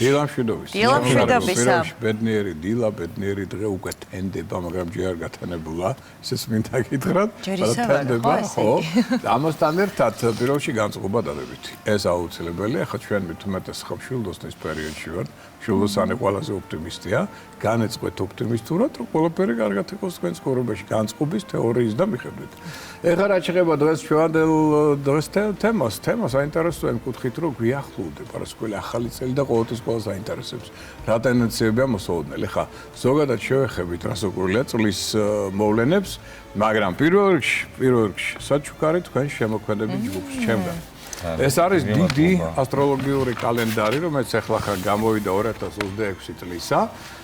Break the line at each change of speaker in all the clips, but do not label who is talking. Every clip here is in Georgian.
დილა მშვიდობის.
დილა მშვიდობისა.
ბედნიერი დილა, ბედნიერი დღე უკვე თენდება, მაგრამ ჯერ არ გათენებულა. ისიც მინდა გითხრათ,
თენდება,
ხო? ამასთან ერთად პირველში განწყობა დადებითი. ეს აუცილებელია, ხა ჩვენ მithumetes ხავშვილდოსნის პერიოდში ვართ. შვილდოსანი ყველაზე ოპტიმისტია. განეწყვეთ ოპტიმისტურად, რომ ყველაფერი კარგად იყოს თქვენ ცხოვრებაში, განწყობის თეორიის და მიხედვით. ეხლა რა შეეხება დღეს ჩვენდელ დღეს თემას საინტერესოა იმ კუთხით, რომ გვიახლოვდება პარასკეველი ახალი წელი და ყოველთვის ყველას აინტერესებს. რა ტენდენციებია მოსაოდნელი. ხა ზოგადად შევეხებით რასოკვირია წლის მოვლენებს, მაგრამ პირველ რიგში საჩუქარი თქვენ შემოქმედებით ჯგუფს ჩემგან. ეს არის დიდი ასტროლოგიური კალენდარი, რომელიც ახლა ხარ გამოვიდა 2026 წლისა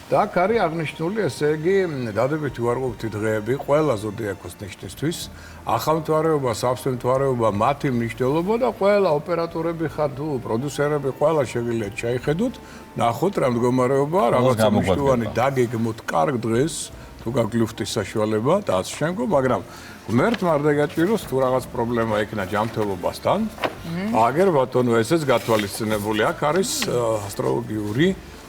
და აქ არის აღნიშნული, ესე იგი, დადებითი უარყოფითი დღეები ყველა ზოდიაქოს ნიშნისთვის, ახალმთვარეობა, სავსემთვარეობა, მათი მნიშვნელობა და ყველა ოპერატორები ხარ თუ პროდიუსერები, ყველა შეგიძლიათ ჩაიხედოთ, ნახოთ რა მდგომარეობა, რაღაცა მნიშვნელოვანი დაგეგმოთ კარგ დღეს, თუ გაქვთ ლუფტის საშუალება და ასე შემდგომ, მაგრამ ღმერთმა არ დაგაჭიროს თუ რაღაც პრობლემა ექნა ჯანმრთელობასთან. აგერ ბატონო, ესეც გათვალისწინებული აქ არის ასტროლოგიური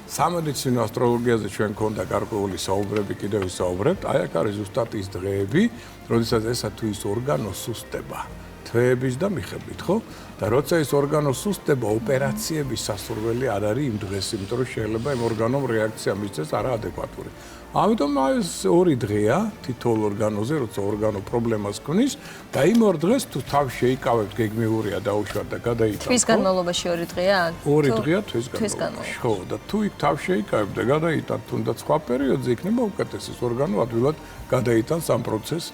სამედიცინო ასტროლოგიაზე ჩვენ გქონდა გარკვეული საუბრები, კიდევ ვისაუბრებთ. აი აქ არის ზუსტად ის დღეები, როდესაც ესა თუ ის ორგანო სუსტდება. თვეების და მიხებით, ხო? და როცა ის ორგანო სუსტდება, ოპერაციების სასურველი არ არის იმ დღეს, იმიტომ რომ შეიძლება იმ ორგანომ რეაქცია მისცეს არაადეკვატური. ამიტომ ეს ორი დღეა თითოეულ ორგანოზე, როცა ორგანო პრობლემას ქმნის და იმ ორ დღეს თუ თავ შეიკავებთ, გეგმიურია დაუშვათ და გადაიტანთ.
თვის განმავლობაში ორი დღეა?
ორი დღეა თვის განმავლობაში. ხო, და თუ იქ თავ შეიკავებთ და გადაიტანთ, თუნდაც სხვა პერიოდზე იქნება უკეთესი ორგანო ადვილად გადაიტანს ამ პროცესს.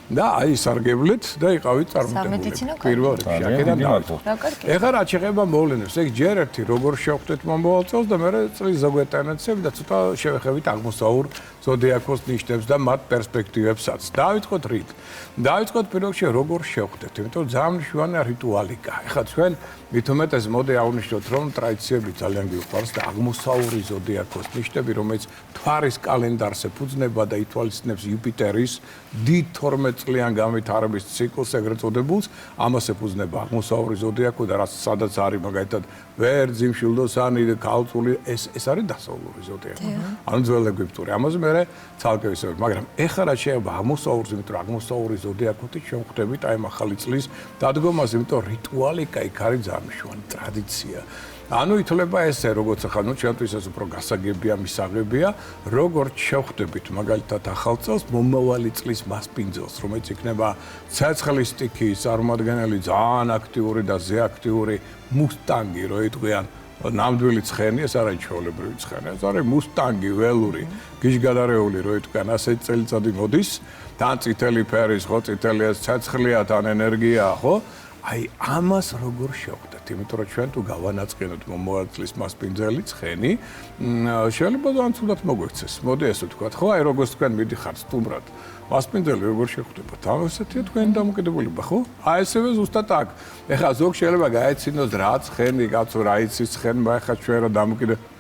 და აი სარგებლეთ და იყავით წარმატებული. პირველ რიგში აქედან დავიწყოთ. ეხლა რა შეეხება მოვლენებს, ეგ ჯერ ერთი როგორ შევხვდეთ მომავალ წელს და მე წლის ზოგიერთ ტენდენციები და ცოტა შევეხებით აღმოსავლურ ზოდიაქოს ნიშნებს და მათ პერსპექტივებსაც. დავიწყოთ რით. დავიწყოთ პირველ რიგში როგორ შევხვდეთ, იმიტომ რომ ძალიან მნიშვნელოვანია რიტუალიკა. ეხლა ჩვენ მithumetes მოდი აღვნიშნოთ, რომ ტრადიციები ძალიან გვიყვარს და აღმოსავლური ზოდიაქოს ნიშნები, რომელიც თვარის კალენდარს ეფუძნება და ითვალისწინებს იუპიტერის დიდ 12 წლიან განვითარების ციკლს ეგრეთ წოდებულს, ამას ეფუძნება აღმოსავლური ზოდიაქო და რაც სადაც არის მაგალითად ვერძი, მშვილდოსანი, ქალწული, ეს არის დასავლური ზოდიაქო. ანუ ძველ ეგვიპტური. ამაზე მე ცალკე ვისაუბრებ, მაგრამ ეხლა რა შეიძლება აღმოსავლურს, იმიტომ რომ აღმოსავლური ზოდიაქოთი ჩვენ ხვდებით აი ამ ახალი წლის დადგომას, იმიტომ რიტუალიკა იქ არის ძალიან მნიშვნელოვანი ტრადიცია. ანუ ითვლება ესე, როგორც ახლა ნუ ჩვენთვის ეს უფრო გასაგებია, მისაღებია, როგორც შევხვდებით მაგალითად ახალ წელს, მომავალი წლის მასპინძელს, რომელიც იქნება ცეცხლის სტიქიის წარმომადგენელი, ძალიან აქტიური და ზეაქტიური მუსტანგი, რო იტყვიან, ნამდვილი ცხენი, ეს არის ჩვეულებრივი ცხენი, ეს არის მუსტანგი, ველური, გიჟგადარეული, რო იტყვიან, ასეთი წელიწადი მოდის, თან წითელი ფერის, ხო, წითელი ეს ცეცხლია, თან ენერგია, ხო? აი ამას როგორ შევხვდეთ, იმიტომ რომ ჩვენ თუ გავანაწყინოთ მომავალი წლის მასპინძელი ცხენი, შეიძლება ძალიან ცუდად მოგვექცეს. მოდი ესე ვთქვათ, ხო, აი როგორც თქვენ მიდიხართ სტუმრად, მასპინძელი როგორ შევხვდებათ? ამასეთია თქვენი დამოკიდებულება, ხო? აი ესევე ზუსტად აქ. ეხლა ზოგ შეიძლება გაეცინოს რა ცხენი, კაცო, რა იცის ცხენმა, ეხლა ჩვენ რა დამოკიდებულება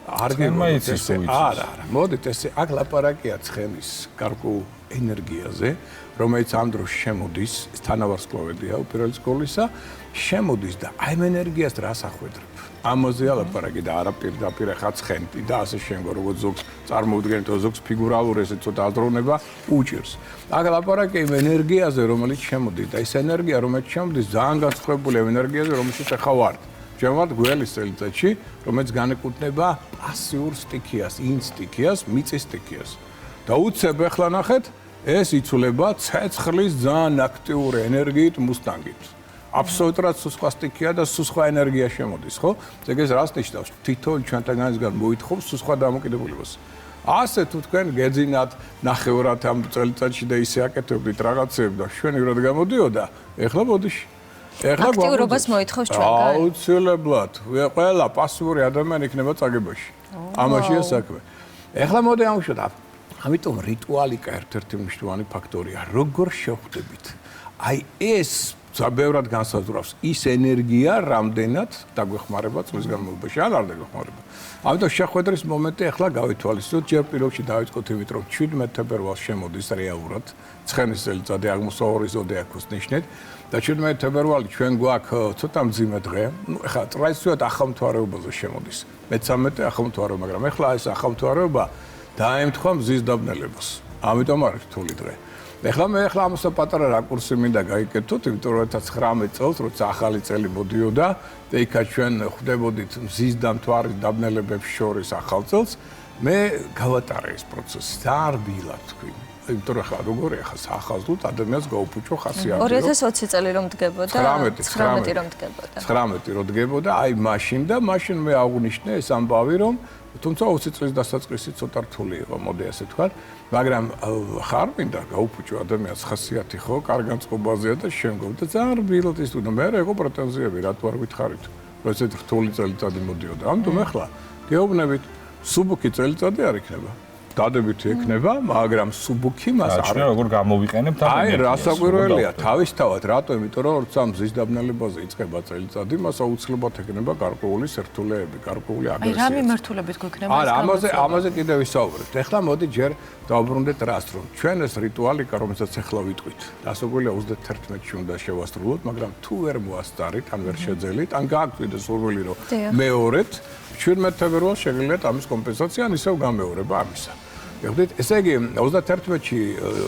არ გემოიცის არა, მოდით ესე აქ ლაპარაკია ცხენის გარკვეულ ენერგიაზე, რომელიც ამ დროს შემოდის, თანავარსკვლავედია უპირველეს ყოვლისა, შემოდის და აი ამ ენერგიას რას ახვედრებ? ამაზეა ლაპარაკი და არა პირდაპირ ხა ცხენთი და ასე შემდგომ, როგორც ზოგს წარმოუდგენთ, ზოგს ფიგურალური ესე ცოტა აზროვნება უჭირს. აქ ლაპარაკი იმ ენერგიაზე, რომელიც შემოდის და ეს ენერგია, რომელიც შემოდის, ძალიან განსხვავებული ენერგიაზე, რომელშიც ახლა ვართ. ჩვენ ვართ გველის წელიწადში, რომელიც განეკუთვნება პასიურ სტიქიას, ინსტიქიას, მიწის სტიქიას. და უცებ ახლა ნახეთ, ეს იცვლება ცეცხლის ძალიან აქტიური ენერგიით მუსტანგით. აბსოლუტურად სხვა სტიქია და სხვა ენერგია შემოდის, ხო? ეგ ეს რას ნიშნავს? თითოეულ ჩვენთაგანისგან მოითხოვს სხვა დამოკიდებულებას. ასე თუ თქვენ გეძინათ ნახევრად ამ წელიწადში და ისე აკეთებდით რაღაცებს და შვენივრად გამოდიოდა, ეხლა ბოდიში.
აქტიურობას მოითხოვს ჩვენგან.
აუცილებლად. ყველა პასიური ადამიანი იქნება წაგებაში. ამაშია საქმე. ეხლა მოდი ამშვიდობ. ამიტომ რიტუალიკა ერთ-ერთი მნიშვნელოვანი ფაქტორია. როგორ შევხვდებით? აი ეს საბევრად განსაზღვრავს ის ენერგია, რამდენად დაგვეხმარება წლის განმავლობაში, ან არ დაგვეხმარება. ამიტომ შეხვედრის მომენტი ახლა გავითვალისწინოთ, ჯერ პირველში დავიწყოთ იმით, რომ 17 თებერვალს შემოდის რეალურად ცხენის წელიწადი აღმოსავლური ზოდიაქოს ნიშნით და 17 თებერვალი ჩვენ გვაქვს ცოტა მძიმე დღე. ნუ ახლა ტრადიციულად ახალმთვარეობაზე შემოდის. მე-13 ახალმთვარეობა, მაგრამ ახლა ეს ახალმთვარეობა დაემთხვა მზის დაბნელებას. ამიტომ არის რთული დღე. ეხლა მე ამასთან პატარა რაკურსი მინდა გაიკეთოთ, იმიტომ რომ 19 წელს, როცა ახალი წელი მოდიოდა, და იქა ჩვენ ხვდებოდით მზის და მთვარის დაბნელებებს შორის ახალ წელს, მე გავატარე ეს პროცესი. დარბილად თქვი. იმიტომ რომ ხა როგორია ხა ახალწლად ადამიანს გაუფუჭო ხასიათი.
2020 წელი რომ დგებოდა, 19 რომ დგებოდა.
19 რომ დგებოდა, აი მაშინ მე აღვნიშნე ეს ამბავი, რომ თუმცა 20 წლის დასაწყისი ცოტა რთული იყო, მოდი ასე ვთქვა, მაგრამ ხარ მინდა გაუფუჭო ადამიანს ხასიათი ხო, კარგ წყობაზეა და შემდგომ და ძალიან რბილად ის თუნდა მე იყო პრეტენზიები, რატო არ გითხარით, რომ ესეთ რთული წელიწადი მოდიოდა. ამიტომ ახლა გეუბნებით, სუბუქი წელიწადი არ იქნება. დადებითი ექნება, მაგრამ სუბუქი მას არ
როგორ გამოვიყენებთ ამ
აი რასაკვირველია, თავისთავად, რატო? იმიტომ რომ როცა მზის დაბნელებაზე იწყება წელიწადი, მას აუცილებლად ექნება გარკვეული სირთულეები, გარკვეული აგრესია.
აი რა მიმართულებით გვექნება ეს?
არა, ამაზე კიდევ ვისაუბრებთ. ეხლა მოდი ჯერ დავბრუნდეთ რას, რომ ჩვენ ეს რიტუალიკა, რომელსაც ეხლა ვიტყვით, დასაკვირველია 31-ში უნდა შევასრულოთ, მაგრამ თუ ვერ მოასწარით, ან ვერ შეძელით, ან გააგვიდეს სურვილი, რომ მეორედ 17 თებერვალს შეგიძლიათ ამის კომპენსაცია, ან ისევ გამეორება ამისა. ეხდით, ესე იგი 31-ში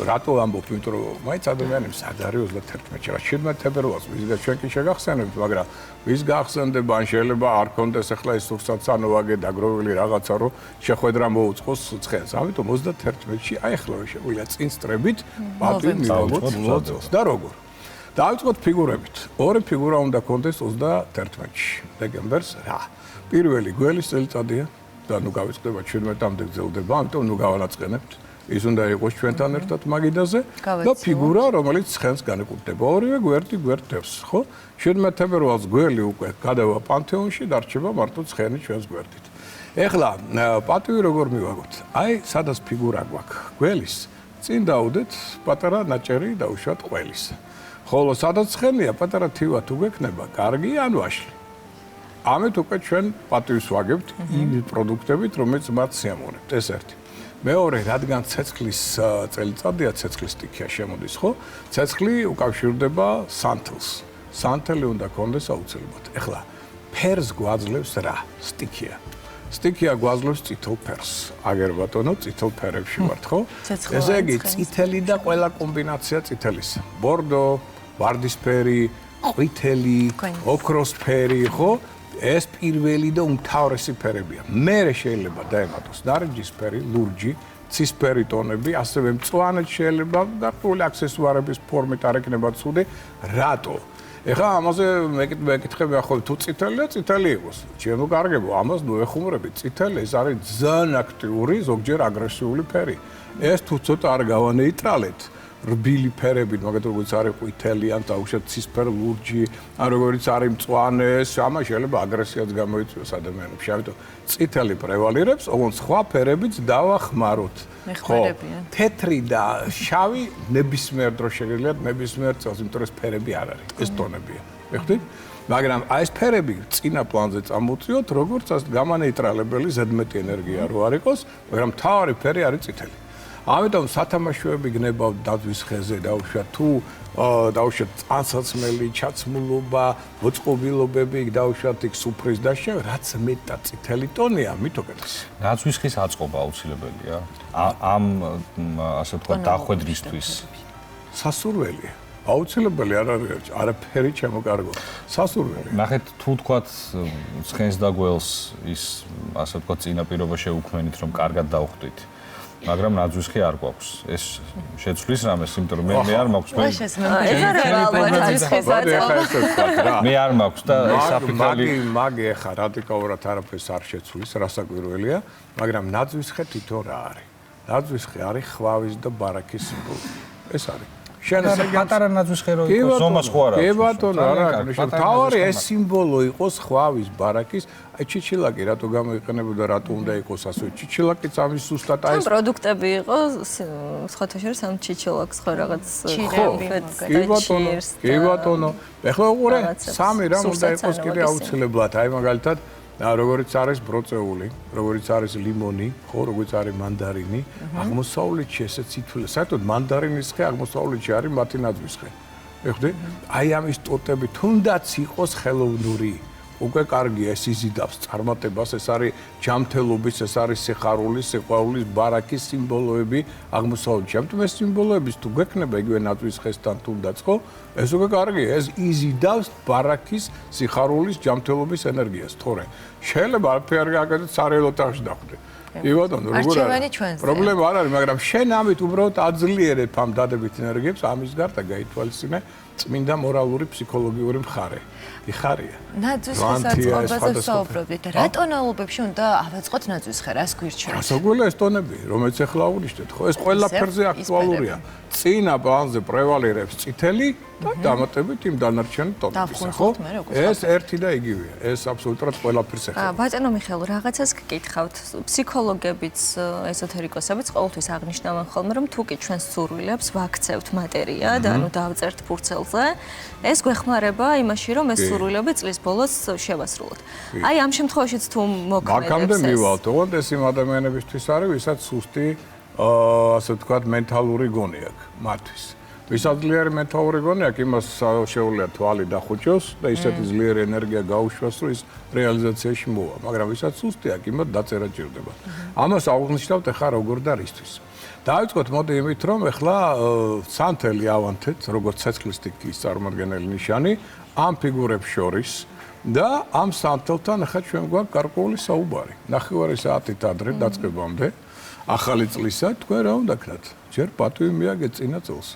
რატო ამბობ, იმიტომ რომ მაინც ადამიანებს არ არის 31-ში, რა 17 თებერვალს ვიზა ჩვენ კი შეგახსენებთ, მაგრამ ვის გაახსენდება, ან შეიძლება არ კონდეს ახლა ეს სურსაცანოვაგე დაგროვილი რაღაცა, რომ შეხვედრა მოუწყოს ცხენს. ამიტომ 31-ში აი ახლა შეგვიძლია წინ სწრებით პატივი მივიღოთ და როგორ. დავიწყოთ ფიგურებით. ორი ფიგურა უნდა კონდეს 31-ში დეკემბერს რა. პირველი გველის წელიწადია. და ნუ გავიწყდება 17-მდე გრძელდება, ამიტომ ნუ გავანაწყენებთ. ის უნდა იყოს ჩვენთან ერთად მაგიდაზე და ფიგურა, რომელიც ცხენს განეკუთვნება. ორივე გვერდი გვერდებს, ხო? 17 თებერვალს გველი უკვე გადავა პანთეონში, დარჩება მარტო ცხენი ჩვენს გვერდით. ეხლა პატივი როგორ მივაგოთ? აი, სადაც ფიგურა გვაქვს, გველის, წინ დავუდეთ პატარა ნაჭერი დაუშვათ ყველის. ხოლო სადაც ცხენია, პატარა თივა თუ გექნება, კარგი ან ვაშლი. ამით უკვე ჩვენ პატივს ვაგებთ იმ პროდუქტებით, რომელიც მათ სიამოვნებთ. ეს ერთი. მეორე, რადგან ცეცხლის წელიწადია, ცეცხლის სტიქია შემოდის, ხო? ცეცხლი უკავშირდება სანთელს. სანთელი უნდა კონდეს აუცილებლად. ეხლა ფერს გვაძლევს რა? სტიქია. სტიქია გვაძლევს წითელ ფერს. აგერ ბატონო, წითელ ფერებში ვართ, ხო? ესე იგი, წითელი და ყველა კომბინაცია წითელისა. ბორდო, ვარდისფერი, ყვითელი, ოქროსფერი, ხო? ეს პირველი და უმთავრესი ფერებია. მერე შეიძლება დაემატოს ნარინჯისფერი, ლურჯი, ცისფერი ტონები, ასევე მწვანე შეიძლება გარკვეული აქსესუარების ფორმით არ ექნება ცუდი. რატო? ეხლა ამაზე მეკითხები ახლა თუ წითელია, წითელი იყოს. ჩემო კარგებო, ამას ნუ ეხუმრები. წითელი ეს არის ძალიან აქტიური, ზოგჯერ აგრესიული ფერი. ეს თუ ცოტა არ გავანეიტრალეთ, რბილი ფერები, მაგალითად როგორც არის ყვითელი ან დაუშვათ ცისფერ ლურჯი, ან როგორც არის მწვანე, ამა შეიძლება აგრესიაც გამოიწვიოს ადამიანებში. ამიტომ წითელი პრევალირებს, ოღონდ სხვა ფერებიც დავახმაროთ. ხო, თეთრი და შავი ნებისმიერ დროს შეგიძლიათ ნებისმიერ წელს, იმიტომ რომ ეს ფერები არ არის, ეს ტონებია. მიხდით? მაგრამ აი ეს ფერები წინა პლანზე წამოწიოთ, როგორც გამანეიტრალებელი ზედმეტი ენერგია რო არ იყოს, მაგრამ მთავარი ფერი არის წითელი. ამიტომ სათამაშოები გნებავთ დადვის ხეზე დაუშვათ თუ დაუშვათ წანსაცმელი ჩაცმულობა, მოწყობილობები, დაუშვათ იქ სუფრის დაშა, რაც მეტად წითელი ტონია, მით უკეთეს.
დადვის ხის აწყობა აუცილებელია. ამ ასე ვთქვათ დახვედრისთვის.
სასურველია. აუცილებელი არ არის, არაფერი ჩემოკარგო. სასურველი.
ნახეთ თუ ვთქვათ ცხენს და გველს ის ასე ვთქვათ წინაპირობა შეუქმნით, რომ კარგად დავხვდით. მაგრამ ნაძვის ხე არ გვაქვს. ეს შეცვლის რამეს, იმიტომ რომ მე არ მაქვს. მე არ მაქვს და ეს აფიქრალი
მაგი ახლა რადიკალურად არაფერს არ შეცვლის, რასაკვირველია, მაგრამ ნაძვის ხე თვითონ რა არის? ნაძვის ხე არის ხვავის და ბარაქის სიმბოლო. ეს არის. შენ ესე
პატარა ნაძვისხერო იყო ზომას ხო არა
კი ბატონო არა თავარი ეს სიმბოლო იყოს ხვავის ბარაკის აი ჩიჩილაკი რატო გამოიყენებოდა რატო უნდა იყოს ასე ჩიჩილაკიც ამის ზუსტად აი ეს
პროდუქტები იყო სხვათა შორის ამ ჩიჩილაკს ხო რაღაც
კი ბატონო ეხლა უყურე სამი რამ უნდა იყოს კიდე აუცილებლად აი მაგალითად როგორც არის ბროწეული, როგორც არის ლიმონი, ხო, როგორც არის მანდარინი, აღმოსავლეთში ესეც ითვლება. საერთოდ მანდარინის ხე აღმოსავლეთში არის მათი ნაძვისხე. ეხლა აი ამის ტოტები თუნდაც იყოს ხელოვნური, უკვე კარგია ეს იზიდავს წარმატებას, ეს არის ჯანმრთელობის, ეს არის სიხარულის, სიყვარულის, ბარაკის სიმბოლოები აღმოსავლეთში. ამიტომ ეს სიმბოლოების თუ გვექნება იგივე ნაძვისხესთან თუნდაც ხო, ეს უკვე კარგია, ეს იზიდავს ბარაკის, სიხარულის, ჯანმრთელობის ენერგიას, თორე შეიძლება არაფერი არ გააკეთოთ სარეველო თაღში დახვდე. კი ბატონო, როგორ არის? პრობლემა არ არის, მაგრამ შენ ამით უბრალოდ აძლიერებ ამ დადებით ენერგიებს, ამის გარდა გაითვალისწინე წმინდა მორალური ფსიქოლოგიური მხარე. იხარია.
ნაძვისხეზე საუბრობთ. რა ტონალობებში უნდა ავაწყოთ ნაძვისხე, რას გვირჩევთ?
გასაგველა ეს ტონები, რომელიც ახლა აღნიშნეთ, ხო, ეს ყველაფერზე აქტუალურია. წინა პლანზე პრევალირებს წითელი და დამატებით იმ დანარჩენ ტონებისა, ხო? ეს ერთი და იგივეა. ეს აბსოლუტურად ყველაფერს ეხება.
ბატონო მიხეილ, რაღაცას გკითხავთ. ფსიქოლოგებიც, ეზოთერიკოსებიც ყოველთვის აღნიშნავენ ხოლმე, რომ თუ კი ჩვენს სურვილებს ვაქცევთ მატერია და ანუ დავწერთ ფურცელზე, ეს გვეხმარება იმაში, რომ ეს სურვილები წლის ბოლოს შევასრულოთ. აი ამ შემთხვევაშიც თუ მოქმედებს ეს.
მაგამდე მივალთ, ოღონდ ეს იმ ადამიანებისთვის არის, ვისაც სუსტი ასე ვთქვათ, მენტალური გონი აქვს მათთვის. ვისაც ძლიერი მენტალური გონი აქვს, იმას შეუძლია თვალი დახუჭოს და ისეთი ძლიერი ენერგია გაუშვას, რომ ის რეალიზაციაში მოვა. მაგრამ ვისაც სუსტი აქვს, იმათ დაწერა ჭირდება. ამას აღნიშნავთ ახლა როგორ და რისთვის. დავიწყოთ მოდი იმით, რომ ახლა სანთელი ავანთეთ, როგორც ცეცხლის ტიპის წარმომადგენელი ნიშანი, ამ ფიგურებს შორის და ამ სანთელთან ახლა ჩვენ გვაქვს გარკვეული საუბარი. 9 საათით ადრე დაწყებამდე ახალი წლისა თქვენ რა უნდა ქნათ? ჯერ პატივი მიაგეთ წინა წელს.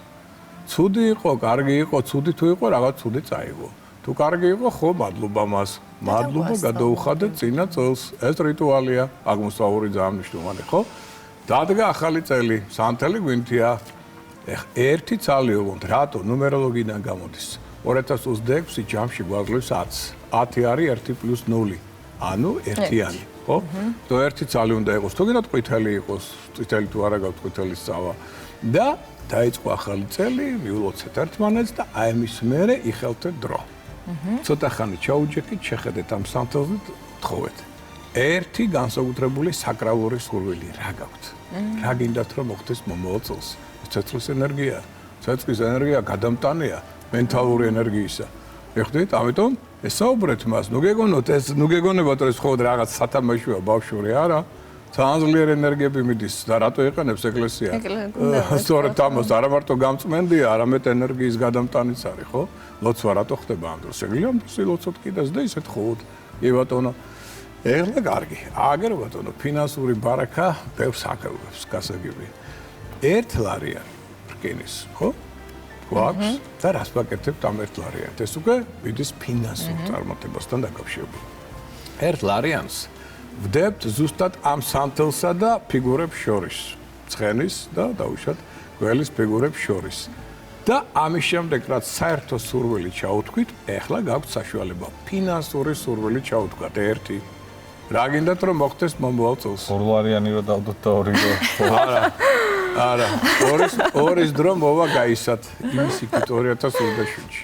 ცუდი იყო, კარგი იყო, ცუდი თუ იყო, რაღაც ცუდი წაიღო. თუ კარგი იყო, ხო, მადლობა მას. მადლობა გადაუხადეთ წინა წელს. ეს რიტუალია, აღმოსავლური ძალიან მნიშვნელოვანი, ხო? დადგა ახალი წელი, სანთელი გვინთია. ერთი ცალი ოღონდ, რატო ნუმეროლოგიიდან გამოდის? 2026 ჯამში გვაძლევს 10. 10 არის 1 + 0. ანუ ერთიანი, ხო? თუ ერთი ცალი უნდა იყოს, თუ გინდათ ყვითელი იყოს, ყვითელი თუ არა გაქვთ ყვითელი სწავა. და დაიწყო ახალი წელი, მიულოცეთ ერთმანეთს და აი ამის მერე იხელთეთ დრო. ცოტა ხანი ჩაუჯექით, შეხედეთ ამ სანთელზე, თხოვეთ. ერთი განსაკუთრებული საკრალური სურვილი რა გაქვთ? რა გინდათ რომ მოხდეს მომავალ წელს? ცეცხლის ენერგია, ცეცხლის ენერგია გადამტანია მენტალური ენერგიისა. ეხდით, ამიტომ ესაუბრეთ მას, ნუ გეგონოთ ეს, ნუ გეგონებათ რომ ეს ხო რაღაც სათამაშოა ბავშვური არა. ძალიან ძლიერი ენერგიები მიდის და რატო იყენებს ეკლესია? სწორედ ამას არა მარტო გამწმენდია, არამედ ენერგიის გადამტანიც არის, ხო? ლოცვა რატო ხდება ამ დროს? შეგვიძლია ლოცოთ კიდეც და ისეთ ხოვოთ. კი ბატონო. ეხლა კარგი. აგერ ბატონო, ფინანსური ბარაკა ბევრს აკრავს, გასაგები. 1 ლარიანი რკინის, ხო? გვაქვს და რას ვაკეთებთ ამ 1 ლარიანით? ეს უკვე მიდის ფინანსურ წარმატებასთან დაკავშირებული. 1 ლარიანს ვდებთ ზუსტად ამ სანთელსა და ფიგურებს შორის. ცხენის და დაუშვათ გველის ფიგურებს შორის. და ამის შემდეგ რაც საერთო სურვილი ჩაუთქვით, ეხლა გაქვთ საშუალება ფინანსური სურვილი ჩაუთქვათ 1. რა გინდათ რომ მოხდეს მომავალ წელს?
2 ლარიანი რო დავდოთ და 2 რო
არა. არა, ორის დრო მოვა გაისად იმის იქით 2027-ში.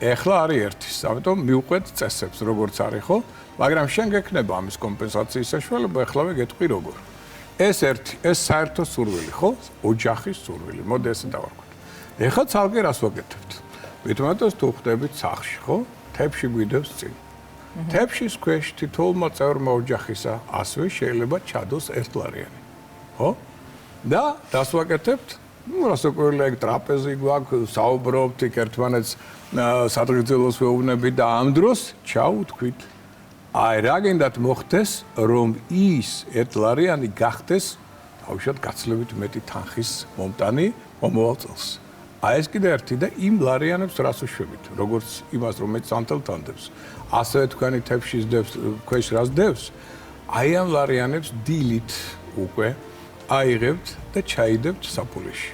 ეხლა არის 1, ამიტომ მივყვეთ წესებს, როგორც არის, ხო? მაგრამ შენ გექნება ამის კომპენსაციის საშუალება, ეხლავე გეტყვი როგორ. ეს 1, ეს საერთო სურვილი, ხო? ოჯახის სურვილი. მოდი ესე დავარქვათ. ეხლა ცალკე რას ვაკეთებთ? მithumetos თუ ხდებით სახლში, ხო? თებში გვიდევს წინ. თებშის ქვეშ თითოეულმა წევრმა ოჯახისა ასევე შეიძლება ჩადოს 1 ლარიანი. ხო? და რას ვაკეთებთ? ну, რასაკვირველია, ტრაპეზი გვაქვს, საუბრობთ, იქ ერთმანეთს სადღეგრძელოს ვეუბნებით და ამ დროს ჩაუთქვით. აი, რა გინდათ მოხდეს, რომ ის 1 ლარიანი გახდეს, თავშად გაცლებით მეტი თანხის მომტანი მომავალ წელს. აი ეს კიდე ერთი და იმ ლარიანებს რას უშვებით, როგორც იმას, რომ მეც სანთელთან დევს, ასევე თქვენი თებშის დევს, ქვეშ რას დევს, აი ამ ლარიანებს დილით უკვე აიღებთ და ჩაიდებთ საფულეში.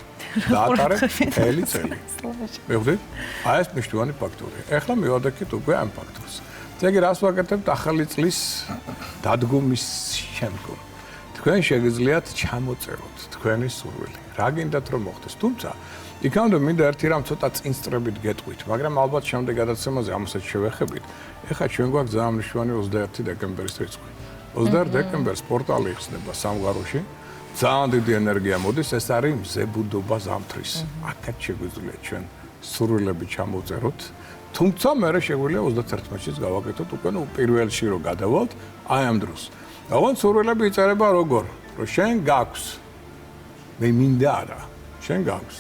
დაატარებ მთელი წელი. მეგობრებო, აი ეს მნიშვნელოვანი ფაქტორია. ეხლა მივადექით უკვე ამ ფაქტორს. ზეგი რას ვაკეთებთ ახალი წლის დადგომის შემდგომ? თქვენ შეგიძლიათ ჩამოწეროთ თქვენი სურვილი. რა გინდათ რომ მოხდეს? თუმცა იქამდე მინდა ერთი რამ ცოტა წინსწრებით გეტყვით, მაგრამ ალბათ შემდეგ გადაცემაზე ამასაც შევეხებით. ეხლა ჩვენ გვაქვს ძალიან მნიშვნელოვანი 21 დეკემბრის რიცხვი. 21 დეკემბერს პორტალი იხსნება სამყაროში. ძალიან დიდი ენერგია მოდის, ეს არის მზებუდობა ზამთრის. აქაც შეგვიძლია ჩვენ სურვილები ჩამოვწეროთ. თუმცა მე შეგვიძლია 31-ში გავაკეთოთ უკვე პირველში რომ გადავალთ აი ამ დროს. აღონ სურვილები იწერება როგორ? რომ შენ გაქვს. მე მინდა არა, შენ გაქვს.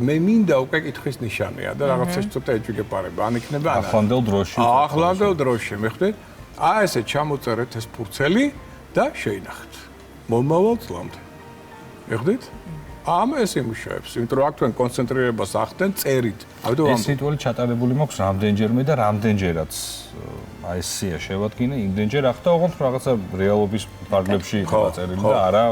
მე მინდა უკვე კითხვის ნიშანია და რაღაცას ცოტა ეჭვგეპარება. ან იქნება არა.
ახლანდელ დროში.
ახლანდელ დროში, მიხვდით? აი ესე ჩამოწერეთ ეს ფურცელი და შეინახეთ. მომავალ წლამდე. მიხვდით? ეს იმუშავებს, იმიტომ რომ აქ თქვენ კონცენტრირებას ახდენ წერით.
ეს რიტუალი ჩატარებული მაქვს რამდენჯერმე და რამდენჯერაც აი ეს სია შევადგინე, იმდენჯერ ახდა ოღონდ რაღაცა რეალობის ფარგლებში იქნება წერილი და არა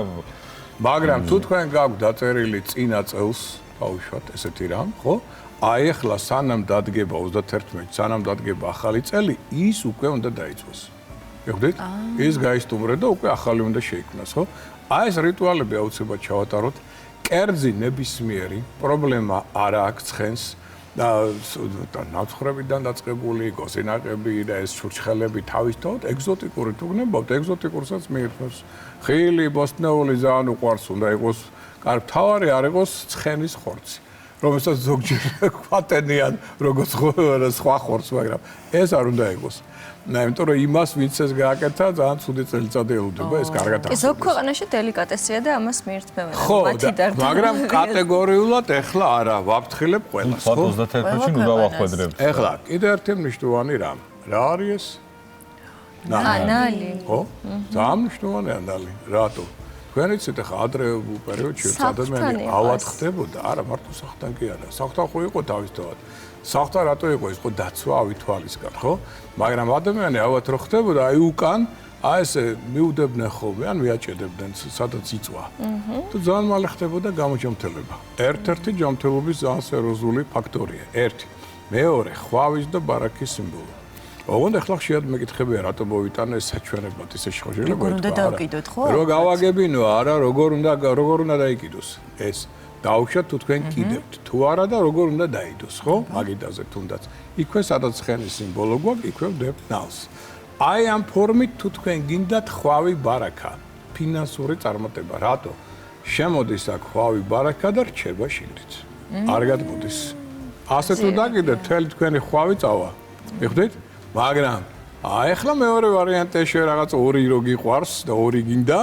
მაგრამ თუ თქვენ გაქვთ დაწერილი წინა წელს, ბავშვად, ესეთი რამ, ხო? აი ახლა სანამ დადგება 31, სანამ დადგება ახალი წელი, ის უკვე უნდა დაიწყოს. მიხვდით? ის გაისტუმრე და უკვე ახალი უნდა შეიქმნას, ხო? აი ეს რიტუალები აუცილებლად ჩავატაროთ. კერძი ნებისმიერი პრობლემა არ აქვს ცხენს და ნაცხრებიდან დაწყებული გოსინაყები და ეს ჩურჩხელები თავისთავად ეგზოტიკური თუ გნებავთ ეგზოტიკურსაც მიირთმევს. ხილი, ბოსტნეული ძალიან უყვარს უნდა იყოს, კარგი თავარი არ იყოს ცხენის ხორცი. რომელსაც ზოგჯერ ქვატენიან როგორც სხვა ხორცს, მაგრამ ეს არ უნდა იყოს. იმიტომ რომ იმას ვინც ეს გააკეთა ძალიან ცუდი წელიწადი ელოდება ეს კარგად ახსოვს.
ზოგ ქვეყანაში დელიკატესია და ამას მიირთმევენ.
მაგრამ კატეგორიულად ეხლა არა ვაფრთხილებ ყველას, ხო?
31-ში ნუ დავახვედრებთ.
ეხლა კიდე ერთი მნიშვნელოვანი რამ. რა არის ეს?
ნალი.
ხო? ძალიან მნიშვნელოვანი ნალი. რატო? თქვენ იცით ახლა ადრეულ პერიოდში ადამიანი ავად ხდებოდა, არა მარტო სახლთან კი არა. სახლთან ხო იყო თავისთავად. სახლთან რატო იყო ის ხო დაცვა ავითვალისგან, ხო? მაგრამ ადამიანი ავად რო ხდებოდა, აი უკან აი ესე მიუდებდნენ ხოლმე, ან მიაჭედებდნენ სადაც იწვა. თუ ძალიან მალე ხდებოდა გამოჯამთელება. ერთ-ერთი ჯამთელობის ძალიან სერიოზული ფაქტორია. ერთი. მეორე, ხვავის და ბარაქის სიმბოლო. ოღონდ ახლა ხშირად მეკითხებია რატო მოვიტანე ეს საჩვენებად ისე შეიძლება
როგორ უნდა დავკიდოთ, ხო?
რო გავაგებინო, არა, როგორ უნდა დაიკიდოს ეს. დაუშვათ თუ თქვენ კიდევთ, თუ არა და როგორ უნდა დაიდოს, ხო? მაგიდაზე თუნდაც. იქვე სადაც ცხენის სიმბოლო გვაქვს, იქვე ვდებთ ნალს. აი ამ ფორმით თუ თქვენ გინდათ ხვავი ბარაქა, ფინანსური წარმატება, რატო? შემოდის აქ ხვავი ბარაქა და რჩება შიგნით. არ გადმოდის. ასე თუ დაგიდეთ, მთელი თქვენი ხვავი წავა. მიხვდით? მაგრამ ახლა მეორე ვარიანტია შე რაღაც ორი რო გიყვარს და ორი გინდა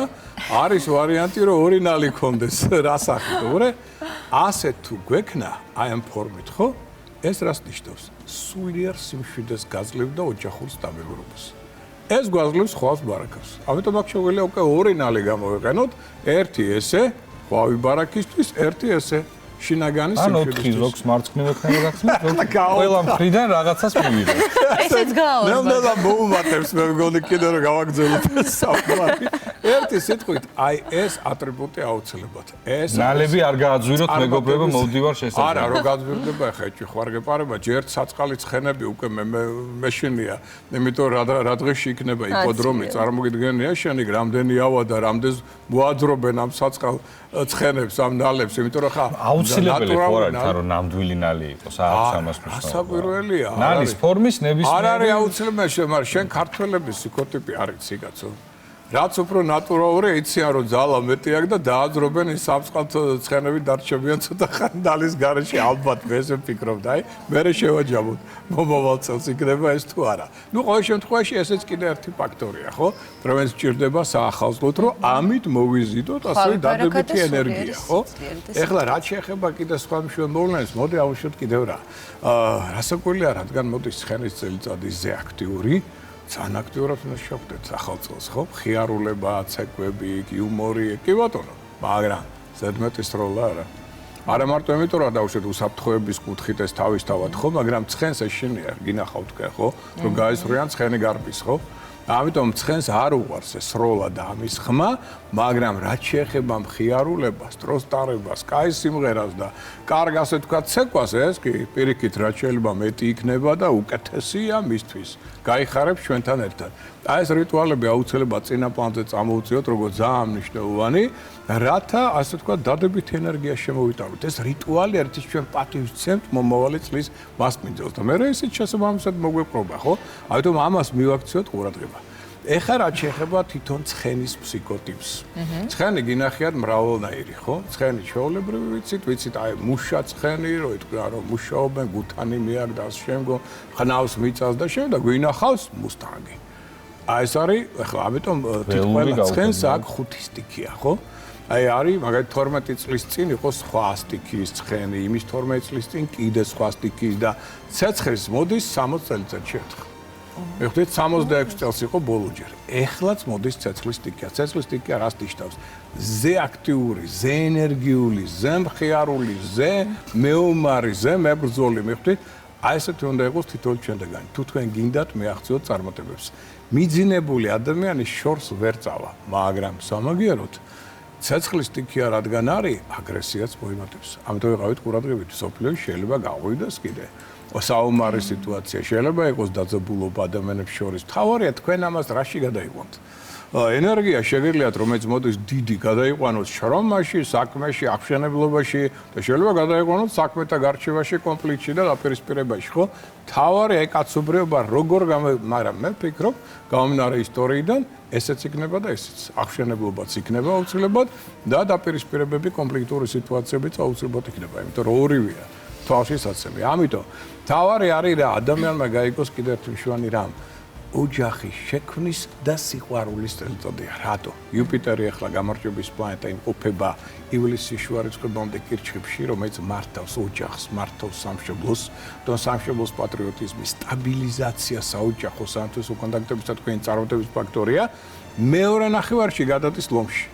არის ვარიანტი რომ ორი ნალი კონდეს რა სახით უყურე ასე თუ გვექნა აი ამ ფორმით ხო ეს რას ნიშნავს სულიერ სიმშვიდეს გაძლევ და ოჯახურ სტაბილურობას ეს გვაძლევს ხვავს ბარაქას ამიტომ აქ შეგვიძლია უკვე ორი ნალი გამოვიყენოთ ერთი ესე ხვავი ბარაქისთვის ერთი ესე შინაგანი სიმშვიდეს.
ან 4 ზოგს მარცხნივ ექნება გახსნით, ყველა მხრიდან რაღაცას მივიღო.
ესეც გავა.
ნელ-ნელა მოუმატებს მე მგონი კიდე რომ გავაგზავნოთ საფლავი. ერთი სიტყვით, აი ეს ატრიბუტი აუცილებლად. ეს
ნალები არ გააძვიროთ მეგობრებო, მოვდივარ შესაძლოა.
არა, რო გაძვირდება ხა ეჭვი ხარ გეპარება, ჯერ საწყალი ცხენები უკვე მეშინია. იმიტომ რა დღეში იქნება იპოდრომი, წარმოგიდგენია შენი რამდენი ავა და რამდენს მოაძრობენ ამ საწყალ ცხენებს, ამ ნალებს, იმიტომ რომ ხა
აუცილებელი ხო არის რომ ნამდვილი ნალი იყოს, აქვს ამას მნიშვნელობა.
ასაკვირველია.
ნალის ფორმის ნებისმიერი
არ არის აუცილებელი, მაგრამ შენ ქართველების ფსიქოტიპი არის ციგაცო. რაც უფრო ნატურალური იციან რომ ძალა მეტი აქვს და დააძრობენ ის სამწყალ ცხენები დარჩებიან ცოტა ხანი ნალის გარეშე ალბათ მე ესე ვფიქრობ და აი მე შევაჯამოთ მომავალ წელს იქნება ეს თუ არა. ნუ ყოველ შემთხვევაში ესეც კიდე ერთი ფაქტორია, ხო? რომელიც ჭირდება საახალწლოდ რომ ამით მოვიზიდოთ ასე დადებითი ენერგია, ხო? ეხლა რაც შეეხება კიდე სხვა მოვლენებს, მოდი ავუშვათ კიდევ რა. რასაკვირველია, რადგან მოდის ცხენის წელიწადი ზე აქტიური ძალიან აქტიურად უნდა შევხვდეთ ახალ წელს, ხო? ხიარულება, ცეკვები, იუმორი, კი ბატონო, მაგრამ ზედმეტის როლა არა. არა მარტო იმიტომ რომ დავუშვათ უსაფრთხოების კუთხით ეს თავისთავად, ხო, მაგრამ ცხენს ეშინია, გინახავთ თქვენ, ხო? რომ გაიზრიან ცხენი გარბის, ხო? ამიტომ ცხენს არ უყვარს ეს სროლა და ამის ხმა, მაგრამ რაც შეეხება მხიარულებას, დროს ტარებას, კაი სიმღერას და კარგ ასე თქვა ცეკვას, ეს კი პირიქით რაც შეიძლება მეტი იქნება და უკეთესია მისთვის. გაიხარებს ჩვენთან ერთად. აი ეს რიტუალები აუცილებლად წინა პლანზე წამოვწიოთ, როგორც ძალიან მნიშვნელოვანი, რათა ასე თქვა დადებით ენერგია შემოვიტანოთ. ეს რიტუალი ერთის ჩვენ პატივს ვცემთ მომავალი წლის მასპინძელს და მე ისიც შესაბამისად მოგვეპყრობა, ხო? ამიტომ ამას მივაქციოთ ყურადღება. ეხლა რაც შეეხება თვითონ ცხენის ფსიქოტიპს. ცხენი გინახიათ მრავალნაირი, ხო? ცხენი ჩვეულებრივი ვიცით, აი მუშა ცხენი, რო ითქვა, რომ მუშაობენ, გუთანი მიაკ და ამ შემდგომ ხნავს მიწას და შემდეგ გვინახავს მუსტანგი. აი ეს არის, ეხლა ამიტომ თითქოს ცხენს აქვს 5 სტიქია, ხო? აი არის, მაგალითად 12 წლის წინ იყო სხვა სტიქიის ცხენი, იმის 12 წლის წინ კიდე სხვა სტიქიის და ცეცხლის მოდის 60 წელიწადში ერთხელ. მეხუთით 66 წელს იყო ბოლოჯერ. ეხლაც მოდის ცეცხლის სტიქია. ცეცხლის სტიქია რას ნიშნავს? ზე აქტიური, ზე ენერგიული, ზე მხიარული, ზე მეომარი, ზე მებრძოლი. მეხუთით აი ესეთი უნდა იყოს თითოეული ჩვენგანი. თუ თქვენ გინდათ მეახციოთ წარმატებებს. მიძინებული ადამიანის შორს ვერ წავა, მაგრამ სამაგიეროდ ცეცხლის სტიქია რადგან არის, აგრესიაც მოიმატებს. ამიტომ ვიყავით ყურადღებით, სოფლიოში შეიძლება გაღვივდეს კიდე. საომარი სიტუაცია შეიძლება იყოს დაძაბულობა ადამიანებს შორის. თავარია თქვენ ამას რაში გადაიყვანთ? ენერგია შეგიძლიათ რომელიც მოდის დიდი გადაიყვანოთ შრომაში, საქმეში, აღშენებლობაში და შეიძლება გადაიყვანოთ საქმეთა გარჩევაში, კონფლიქტში და დაპირისპირებაში, ხო? თავარია კაცობრიობა როგორ მაგრამ მე ვფიქრობ, გამომდინარე ისტორიიდან, ესეც იქნება და ესეც. აღშენებლობაც იქნება აუცილებლად და დაპირისპირებები, კონფლიქტური სიტუაციებიც აუცილებლად იქნება, იმიტომ რომ ორივეა. თვალში საცემი. ამიტომ თავარი არის რა ადამიანმა გაიგოს კიდევ ერთი მშვენი რამ. ოჯახის შექმნის და სიყვარულის წელიწადია. რატო? იუპიტერი ახლა გამარჯვების პლანეტა იმყოფება ივლისის შუა რიცხვებამდე კირჩხიბში, რომელიც მართავს ოჯახს, მართავს სამშობლოს, და სამშობლოს პატრიოტიზმი, სტაბილიზაცია საოჯახო სამთვისო კონტაქტების და თქვენი წარმატების ფაქტორია. მეორე ნახევარში გადადის ლომში.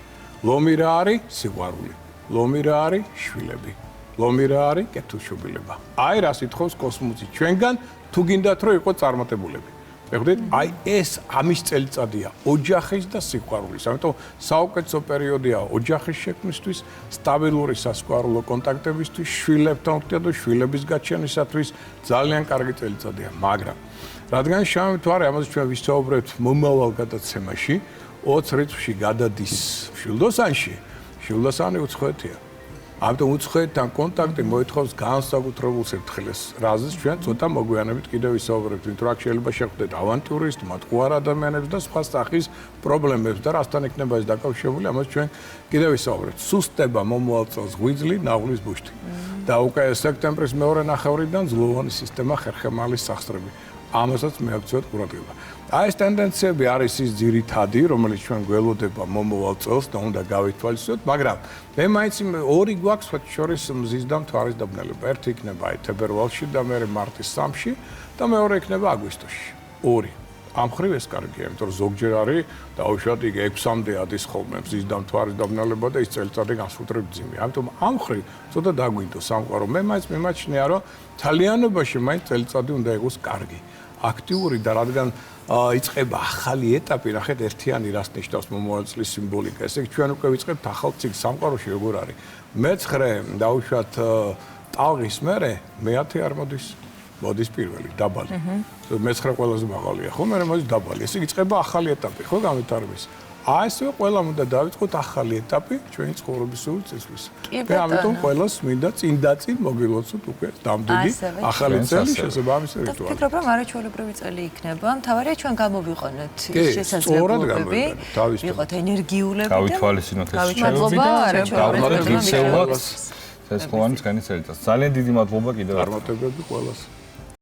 ლომი რა არის? სიყვარული. ლომი რა არის? შვილები. ლომი რა არის? კეთილშობილება. აი რას ითხოვს კოსმოსი ჩვენგან, თუ გინდათ რომ იყოს წარმატებულები. მეგობრებო, აი ეს ამის წელიწადია ოჯახის და სიყვარულის. ამიტომ საუკეთესო პერიოდია ოჯახის შექმნისთვის, სტაბილური სასიყვარულო კონტაქტებისთვის, შვილებთან ურთიერთობა, შვილების გაჩენისათვის ძალიან კარგი წელიწადია, მაგრამ რადგან შავი თვარი ამაზე ჩვენ ვისაუბრებთ მომავალ გადაცემაში, 20 რიცხვში გადადის შილდოსანში, შილდოსანი უცხოეთია. ამიტომ უცხოეთთან კონტაქტი მოითხოვს განსაკუთრებულ სიფრთხილეს, რაზეც ჩვენ ცოტა მოგვიანებით კიდევ ვისაუბრებთ, იმიტომ რომ შეიძლება შეხვდეთ ავანტიურისტ, მათყუარ ადამიანებს და სხვა სახის პრობლემებს და რასთან იქნება ეს დაკავშირებული, ამას ჩვენ კიდევ ვისაუბრებთ. სუსტება მომავალ წელს ღვიძლი, ნაღვლის ბუშტი. და უკვე სექტემბრის მეორე ნახევრიდან ძლოვანი სისტემა ხერხემალის სახსრები. ამასაც მეაქციოთ ყურადღება. აი ეს ტენდენციები არის ის ძირითადი, რომელიც ჩვენ გველოდება მომავალ წელს და უნდა გავითვალისწინოთ, მაგრამ მე მაინც ორი გვაქვს შორის მზის და მთვარის დაბნელება. ერთი იქნება აი თებერვალში და მეორე მარტის 3-ში და მეორე იქნება აგვისტოში. ორი. ამ ხრივ ეს კარგია, იმიტომ რომ ზოგჯერ არის დაუშვათ იქ 6-მდე ადის ხოლმე მზის და მთვარის დაბნელება და ის წელიწადი განსაკუთრებით ძიმია. ამიტომ ამ ხრივ ცოტა დაგვინდო სამყარო. მე მაინც მიმაჩნია, რომ თალიანობაში მაინც წელიწადი უნდა იყოს კარგი. აქტიური და რადგან იწყება ახალი ეტაპი, ნახეთ ერთიანი რას ნიშნავს მომავალ წლის სიმბოლიკა. ესე იგი ჩვენ უკვე ვიწყებთ ახალ ციკლს სამყაროში როგორ არის. მე-9 დაუშვათ ტალღის მერე მე-10 არ მოდის. მოდის პირველი დაბალი. მე-9 ყველაზე მაღალია, ხო? მე მოდის დაბალი. ესე იგი იწყება ახალი ეტაპი, ხო, განვითარების. აი ესე ყველამ უნდა დავიწყოთ ახალი ეტაპი ჩვენი ცხოვრების წესთვის. და ამიტომ ყველას მინდა წინ და წინ მოგილოცოთ უკვე დამდეგი ახალი წელი შესაბამისი რიტუალი.
ვფიქრობ, რომ არაჩვეულებრივი წელი იქნება. მთავარია ჩვენ გამოვიყენოთ შესაძლებლობები, ვიყოთ ენერგიულები და
გავითვალისწინოთ ეს
მადლობა არაჩვეულებრივი
ეს ყოველთვის ცხენი წელიწად. ძალიან დიდი მადლობა კიდევ ერთხელ.
წარმატებები ყველას.